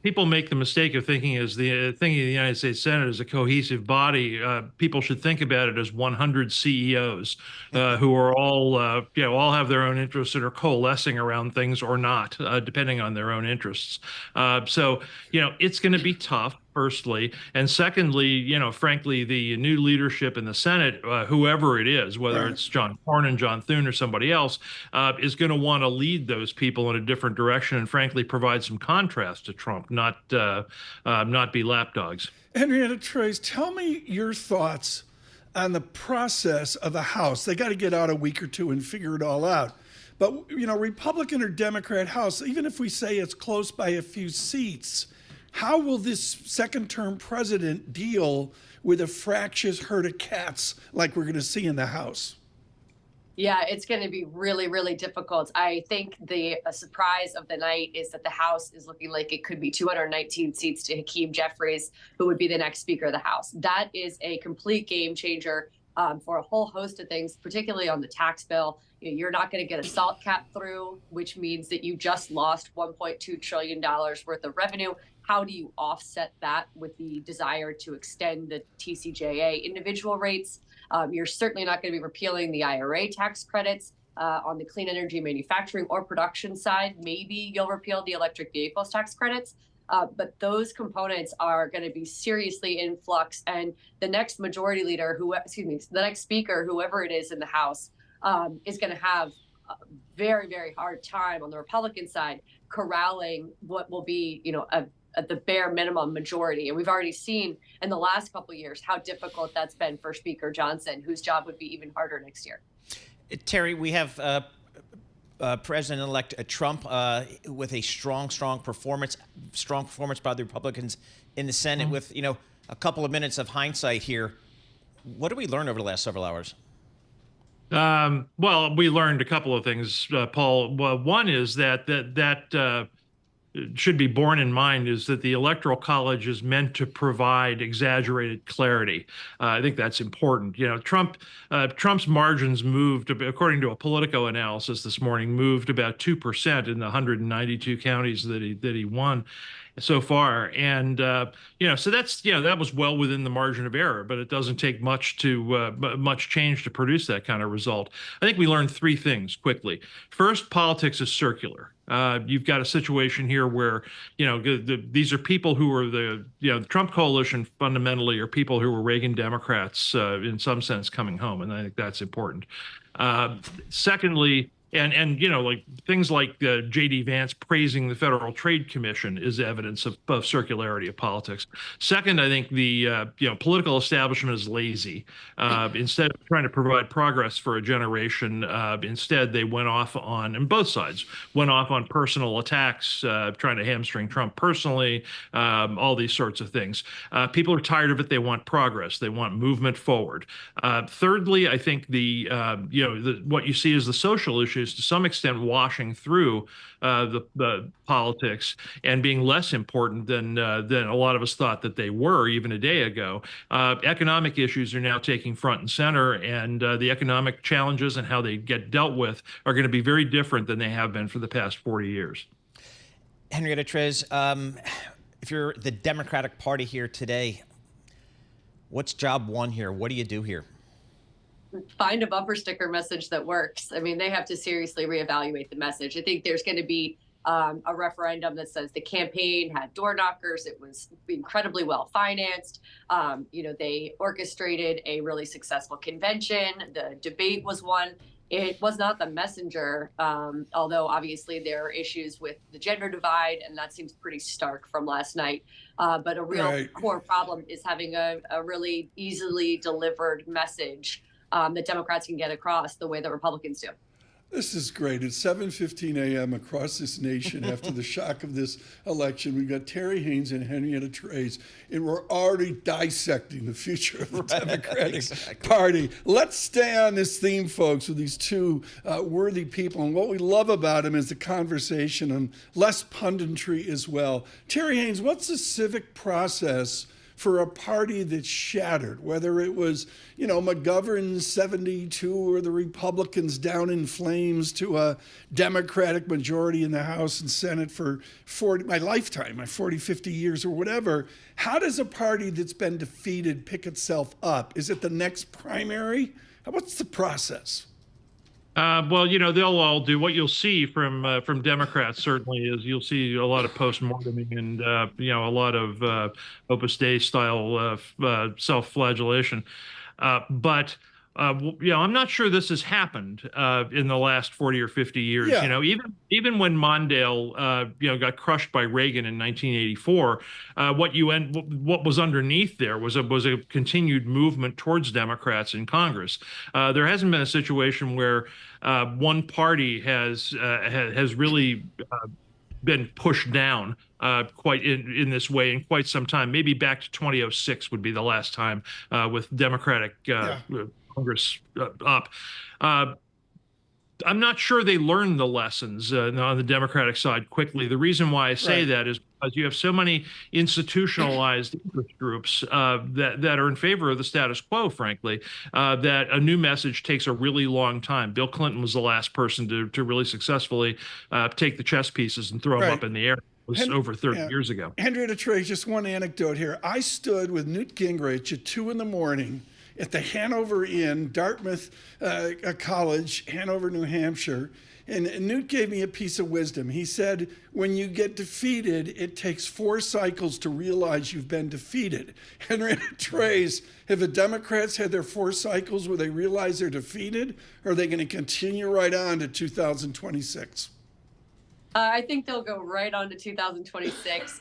people make the mistake of thinking the United States Senate as a cohesive body. People should think about it as 100 CEOs who are all all have their own interests and are coalescing around things or not, depending on their own interests. So it's going to be tough. Firstly, and secondly, frankly, the new leadership in the Senate, whoever it is, whether it's John Cornyn, John Thune, or somebody else, is going to want to lead those people in a different direction and, frankly, provide some contrast to Trump, not be lapdogs. Henrietta Treyz, tell me your thoughts on the process of the House. They got to get out a week or two and figure it all out. But, Republican or Democrat House, even if we say it's close by a few seats, how will this second-term president deal with a fractious herd of cats like we're going to see in the House? Yeah, it's going to be really, really difficult. I think the surprise of the night is that the House is looking like it could be 219 seats to Hakeem Jeffries, who would be the next Speaker of the House. That is a complete game changer for a whole host of things, particularly on the tax bill. You're not going to get a SALT cap through, which means that you just lost $1.2 trillion worth of revenue. How do you offset that with the desire to extend the TCJA individual rates? You're certainly not going to be repealing the IRA tax credits on the clean energy manufacturing or production side. Maybe you'll repeal the electric vehicles tax credits. But those components are going to be seriously in flux. And the next majority leader, the next speaker, whoever it is in the House, is going to have a very, very hard time on the Republican side corralling what will be, at the bare minimum majority. And we've already seen in the last couple of years how difficult that's been for Speaker Johnson, whose job would be even harder next year. Terry, we have President-elect Trump with a strong performance by the Republicans in the Senate. With a couple of minutes of hindsight here, what did we learn over the last several hours? Well, we learned a couple of things, Paul. Well, one is that should be borne in mind is that the Electoral College is meant to provide exaggerated clarity. I think that's important. Trump's margins moved, according to a Politico analysis this morning, moved about 2% in the 192 counties that he won so far. And, so that was well within the margin of error, but it doesn't take much change to produce that kind of result. I think we learned three things quickly. First, politics is circular. You've got a situation here where, these are people who are the Trump coalition fundamentally are people who were Reagan Democrats in some sense coming home. And I think that's important. Secondly, and like things like J.D. Vance praising the Federal Trade Commission is evidence of circularity of politics. Second, I think the political establishment is lazy. Instead of trying to provide progress for a generation, instead they went off on, and both sides went off on personal attacks, trying to hamstring Trump personally, all these sorts of things. People are tired of it. They want progress. They want movement forward. Thirdly, I think what you see is the social issues to some extent washing through the politics and being less important than a lot of us thought that they were even a day ago. Economic issues are now taking front and center, and the economic challenges and how they get dealt with are going to be very different than they have been for the past 40 years. Henrietta Treyz, if you're the Democratic Party here today, what's job one here? What do you do here? Find a bumper sticker message that works. I mean, they have to seriously reevaluate the message. I think there's going to be a referendum that says the campaign had door knockers. It was incredibly well financed. They orchestrated a really successful convention. The debate was one. It was not the messenger, although obviously there are issues with the gender divide, and that seems pretty stark from last night. But a real core problem is having a really easily delivered message that Democrats can get across the way that Republicans do. This is great. It's 7:15 a.m. across this nation after the shock of this election. We've got Terry Haines and Henrietta Treyz, and we're already dissecting the future of the Democratic Party. Let's stay on this theme, folks, with these two worthy people. And what we love about them is the conversation and less punditry as well. Terry Haines, what's the civic process for a party that's shattered, whether it was, McGovern's 72 or the Republicans down in flames to a Democratic majority in the House and Senate for my lifetime, my 40, 50 years or whatever. How does a party that's been defeated pick itself up? Is it the next primary? What's the process? Well, they'll all do. What you'll see from Democrats certainly is you'll see a lot of post-morteming and a lot of Opus Dei style self-flagellation. But I'm not sure this has happened in the last 40 or 50 years. Yeah. Even when Mondale got crushed by Reagan in 1984, what was underneath there was a continued movement towards Democrats in Congress. There hasn't been a situation where one party has really been pushed down quite in this way in quite some time. Maybe back to 2006 would be the last time with Democratic Congress up. I'm not sure they learned the lessons on the Democratic side quickly. The reason why I say that is because you have so many institutionalized interest groups that are in favor of the status quo, frankly, that a new message takes a really long time. Bill Clinton was the last person to really successfully take the chess pieces and throw them up in the air. It was over 30 years ago. Henrietta Treyz, just one anecdote here. I stood with Newt Gingrich at 2 a.m. at the Hanover Inn, Dartmouth College, Hanover, New Hampshire. And Newt gave me a piece of wisdom. He said, when you get defeated, it takes 4 cycles to realize you've been defeated. Henrietta Treyz, have the Democrats had their 4 cycles where they realize they're defeated, or are they going to continue right on to 2026? I think they'll go right on to 2026.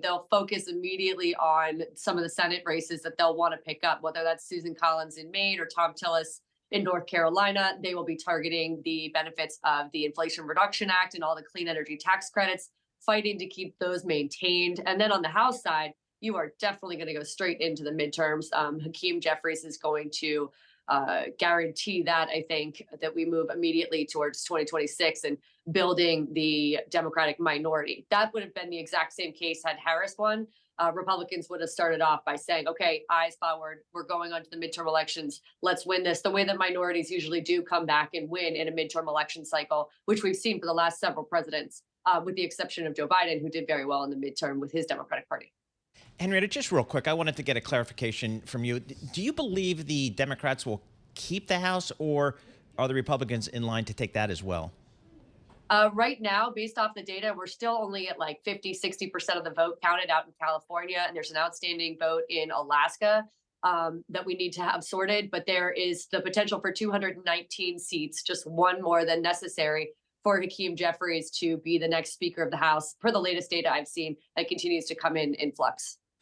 They'll focus immediately on some of the Senate races that they'll want to pick up, whether that's Susan Collins in Maine or Tom Tillis in North Carolina. They will be targeting the benefits of the Inflation Reduction Act and all the clean energy tax credits, fighting to keep those maintained. And then on the House side, you are definitely going to go straight into the midterms. Hakeem Jeffries is going to guarantee that, I think, that we move immediately towards 2026 and building the Democratic minority. That would have been the exact same case had Harris won. Republicans would have started off by saying, okay, eyes forward, we're going on to the midterm elections. Let's win this. The way that minorities usually do come back and win in a midterm election cycle, which we've seen for the last several presidents, with the exception of Joe Biden, who did very well in the midterm with his Democratic Party. Henrietta, just real quick, I wanted to get a clarification from you. Do you believe the Democrats will keep the House, or are the Republicans in line to take that as well? Right now, based off the data, we're still only at like 50, 60% of the vote counted out in California. And there's an outstanding vote in Alaska that we need to have sorted. But there is the potential for 219 seats, just one more than necessary for Hakeem Jeffries to be the next Speaker of the House, per the latest data I've seen that continues to come in flux.